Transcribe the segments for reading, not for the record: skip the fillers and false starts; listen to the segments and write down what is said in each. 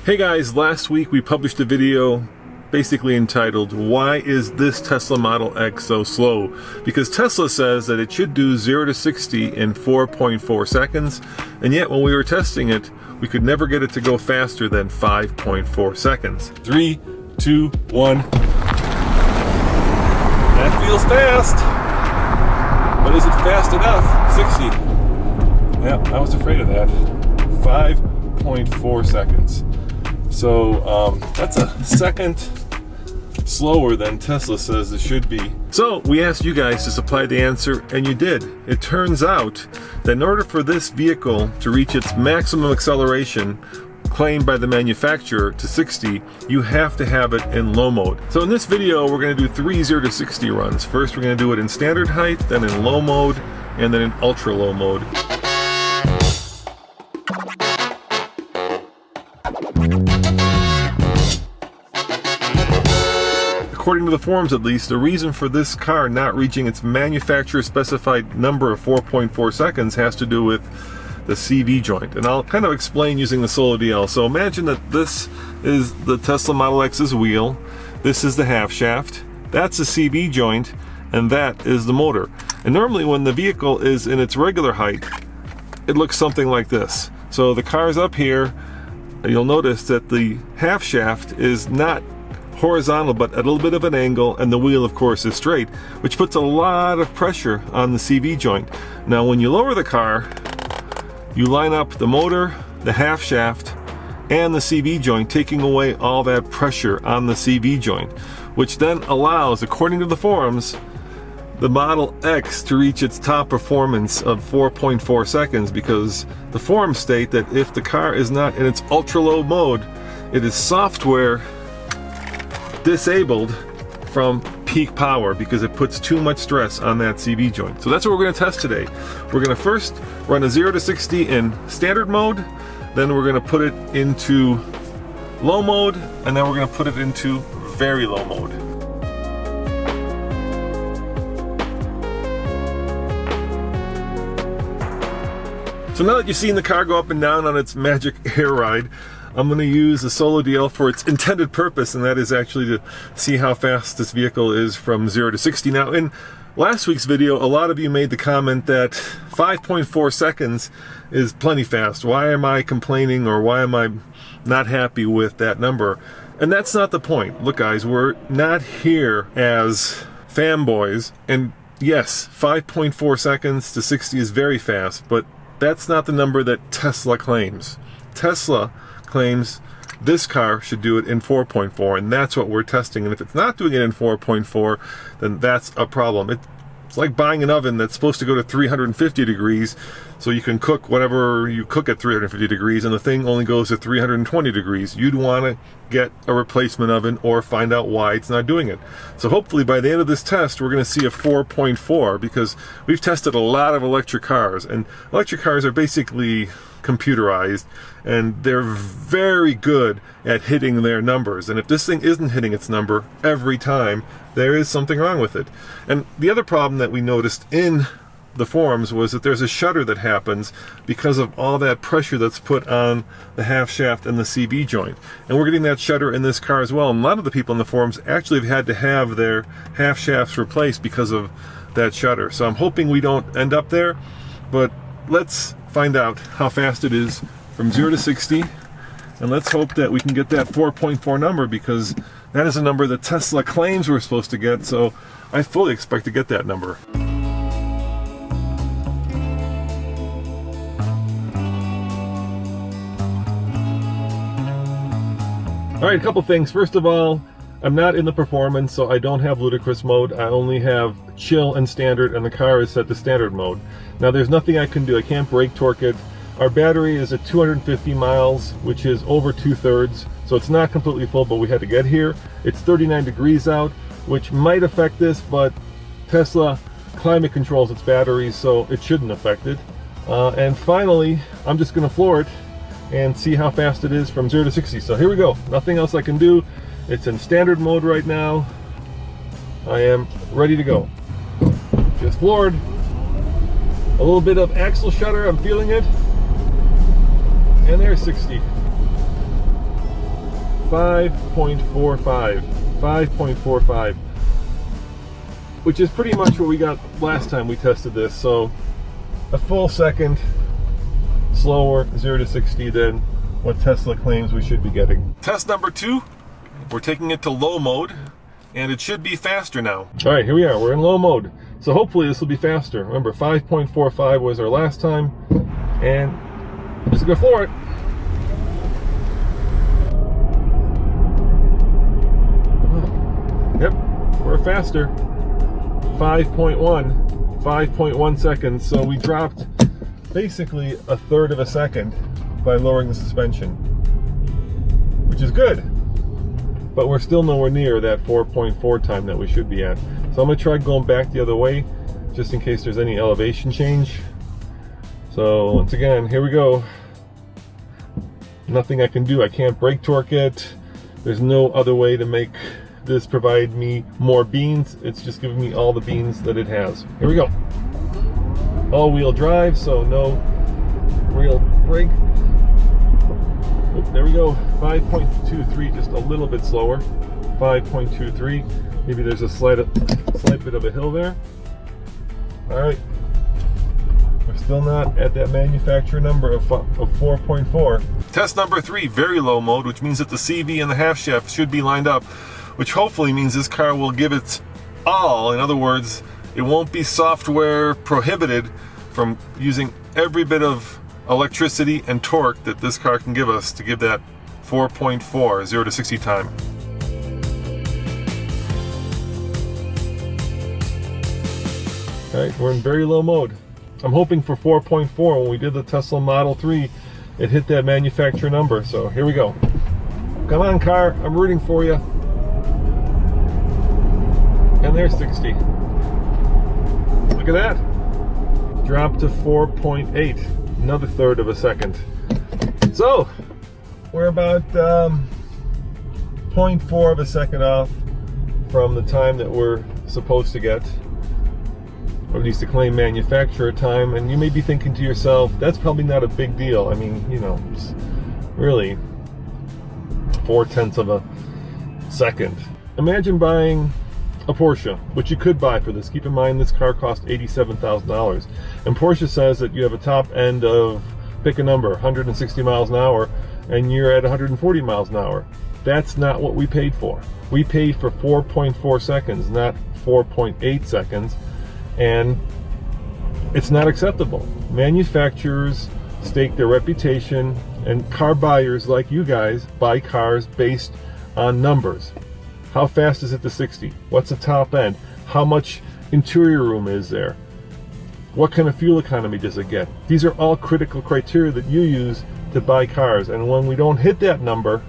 Hey guys, last week we published a video basically entitled, "Why is this Tesla Model X so slow?" Because Tesla says that it should do 0 to 60 in 4.4 seconds, and yet when we were testing it, we could never get it to go faster than 5.4 seconds. 3, 2, 1. That feels fast, but is it fast enough? 60. Yeah, I was afraid of that. 5.4 seconds. So that's a second slower than Tesla says it should be. So we asked you guys to supply the answer, and you did. It turns out that in order for this vehicle to reach its maximum acceleration claimed by the manufacturer to 60, you have to have it in low mode. So in this video, we're going to do 3 0 to 60 runs. First, we're going to do it in standard height, then in low mode, and then in ultra low mode. According to the forums at least, the reason for this car not reaching its manufacturer specified number of 4.4 seconds has to do with the CV joint. And I'll kind of explain using the Solo DL. So imagine that this is the Tesla Model X's wheel, this is the half shaft, that's the CV joint, and that is the motor. And normally when the vehicle is in its regular height, it looks something like this. So the car's up here, and you'll notice that the half shaft is not horizontal but at a little bit of an angle, and the wheel of course is straight, which puts a lot of pressure on the CV joint. Now when you lower the car, you line up the motor, the half shaft, and the CV joint, taking away all that pressure on the CV joint, which then allows, according to the forums, the Model X to reach its top performance of 4.4 seconds, because the forums state that if the car is not in its ultra low mode, it is software disabled from peak power because it puts too much stress on that CV joint. So that's what we're going to test today. We're going to first run a 0 to 60 in standard mode, then we're going to put it into low mode, and then we're going to put it into very low mode. So now that you've seen the car go up and down on its magic air ride, I'm going to use the Solo DL for its intended purpose, and that is actually to see how fast this vehicle is from 0 to 60. Now, in last week's video, a lot of you made the comment that 5.4 seconds is plenty fast. Why am I complaining, or why am I not happy with that number? And that's not the point. Look guys, we're not here as fanboys, and yes, 5.4 seconds to 60 is very fast, but that's not the number that Tesla claims. Tesla claims this car should do it in 4.4, and that's what we're testing. And if it's not doing it in 4.4, then that's a problem. It's like buying an oven that's supposed to go to 350 degrees so you can cook whatever you cook at 350 degrees, and the thing only goes to 320 degrees. You'd want to get a replacement oven or find out why it's not doing it. So hopefully by the end of this test, we're going to see a 4.4, because we've tested a lot of electric cars, and electric cars are basically computerized, and they're very good at hitting their numbers. And if this thing isn't hitting its number every time, there is something wrong with it. And the other problem that we noticed in the forums was that there's a shudder that happens because of all that pressure that's put on the half shaft and the CV joint. And we're getting that shudder in this car as well. And a lot of the people in the forums actually have had to have their half shafts replaced because of that shudder. So I'm hoping we don't end up there, but let's find out how fast it is from 0 to 60, and let's hope that we can get that 4.4 number, because that is a number that Tesla claims we're supposed to get, so I fully expect to get that number. Alright, a couple things. First of all, I'm not in the performance, so I don't have ludicrous mode. I only have chill and standard, and the car is set to standard mode. Now there's nothing I can do. I can't brake torque it. Our battery is at 250 miles, which is over 2/3, so it's not completely full, but we had to get here. It's 39 degrees out, which might affect this, but Tesla climate controls its batteries, so it shouldn't affect it. And finally, I'm just going to floor it and see how fast it is from 0 to 60. So here we go. Nothing else I can do. It's in standard mode right now. I am ready to go. Just floored. A little bit of axle shudder, I'm feeling it. And there's 60. 5.45. 5.45. Which is pretty much what we got last time we tested this. So a full second slower 0 to 60 than what Tesla claims we should be getting. Test number 2, we're taking it to low mode, and it should be faster now. All right, here we are, we're in low mode. So hopefully this will be faster. Remember, 5.45 was our last time, and let's go for it. Yep, we're faster. 5.1 seconds. So we dropped basically a third of a second by lowering the suspension, which is good, but we're still nowhere near that 4.4 time that we should be at. So I'm gonna try going back the other way just in case there's any elevation change. So once again, here we go. Nothing I can do. I can't brake torque it. There's no other way to make this provide me more beans. It's just giving me all the beans that it has. Here we go. All-wheel drive, so no real brake. Oh, there we go. 5.23, just a little bit slower. 5.23. Maybe there's a slight bit of a hill there. All right. We're still not at that manufacturer number of 4.4. Test number 3, very low mode, which means that the CV and the half shaft should be lined up, which hopefully means this car will give its all. In other words, it won't be software prohibited from using every bit of electricity and torque that this car can give us to give that 4.4 0 to 60 time. All right, we're in very low mode. I'm hoping for 4.4. When we did the Tesla Model 3, it hit that manufacturer number. So here we go. Come on, car, I'm rooting for you. And there's 60. Look at that. Dropped to 4.8. Another third of a second. So we're about 0.4 of a second off from the time that we're supposed to get, or at least to claim manufacturer time. And you may be thinking to yourself, that's probably not a big deal. I mean, you know, it's really 0.4 of a second. Imagine buying a Porsche, which you could buy for this. Keep in mind this car cost $87,000, and Porsche says that you have a top end of, pick a number, 160 miles an hour, and you're at 140 miles an hour. That's not what we paid for. We paid for 4.4 seconds, not 4.8 seconds, and it's not acceptable. Manufacturers stake their reputation, and car buyers like you guys buy cars based on numbers. How fast is it to 60? What's the top end? How much interior room is there? What kind of fuel economy does it get? These are all critical criteria that you use to buy cars, and when we don't hit that number,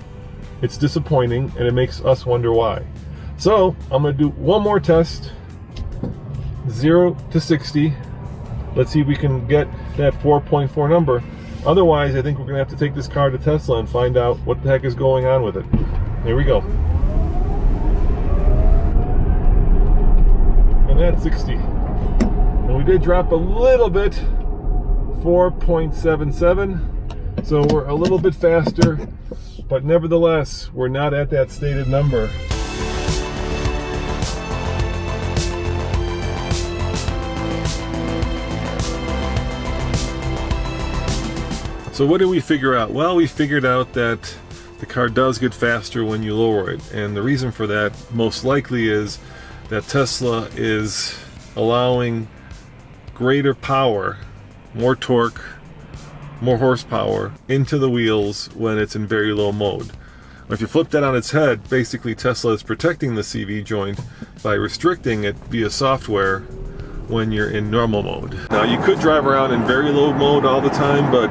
it's disappointing and it makes us wonder why. So I'm going to do one more test, 0 to 60. Let's see if we can get that 4.4 number. Otherwise, I think we're going to have to take this car to Tesla and find out what the heck is going on with it. Here we go. And that's 60. And we did drop a little bit, 4.77. So we're a little bit faster, but nevertheless, we're not at that stated number. So what did we figure out? Well, we figured out that the car does get faster when you lower it. And the reason for that most likely is that Tesla is allowing greater power, more torque, more horsepower into the wheels when it's in very low mode. If you flip that on its head, basically Tesla is protecting the CV joint by restricting it via software when you're in normal mode. Now you could drive around in very low mode all the time, but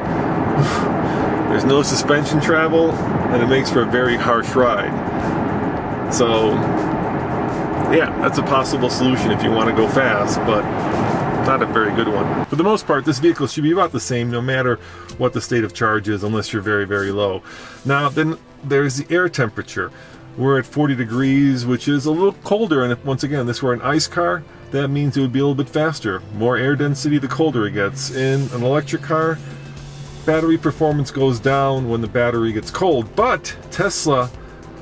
there's no suspension travel and it makes for a very harsh ride. So yeah, that's a possible solution if you want to go fast, but not a very good one. For the most part, this vehicle should be about the same no matter what the state of charge is, unless you're very, very low. Now, then there's the air temperature. We're at 40 degrees, which is a little colder, and if, once again, this were an ICE car, that means it would be a little bit faster. More air density, the colder it gets. In an electric car, battery performance goes down when the battery gets cold, but Tesla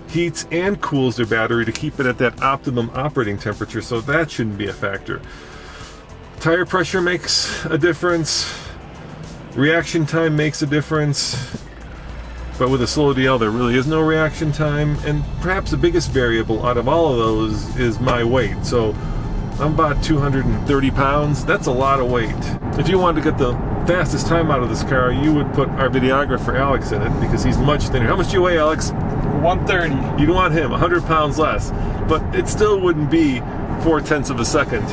heats and cools their battery to keep it at that optimum operating temperature, so that shouldn't be a factor. Tire pressure makes a difference. Reaction time makes a difference. But with a slow DL, there really is no reaction time. And perhaps the biggest variable out of all of those is my weight. So I'm about 230 pounds. That's a lot of weight. If you wanted to get the fastest time out of this car, you would put our videographer Alex in it, because he's much thinner. How much do you weigh, Alex? 130. You'd want him 100 pounds less. But it still wouldn't be 0.4 of a second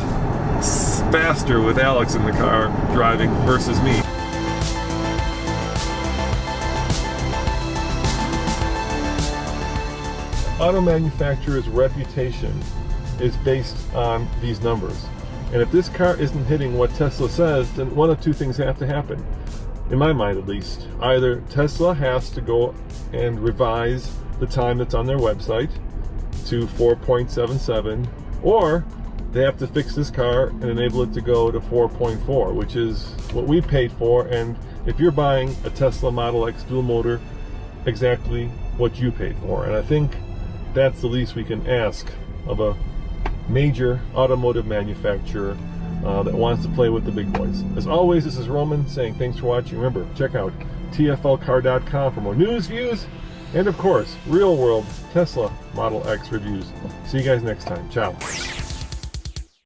faster with Alex in the car driving versus me. Auto manufacturer's reputation is based on these numbers. And if this car isn't hitting what Tesla says, then one of two things have to happen. In my mind, at least. Either Tesla has to go and revise the time that's on their website to 4.77, or they have to fix this car and enable it to go to 4.4, which is what we paid for. And if you're buying a Tesla Model X dual motor, exactly what you paid for. And I think that's the least we can ask of a major automotive manufacturer that wants to play with the big boys. As always, this is Roman saying thanks for watching. Remember, check out tflcar.com for more news, views, and of course, real-world Tesla Model X reviews. See you guys next time. Ciao.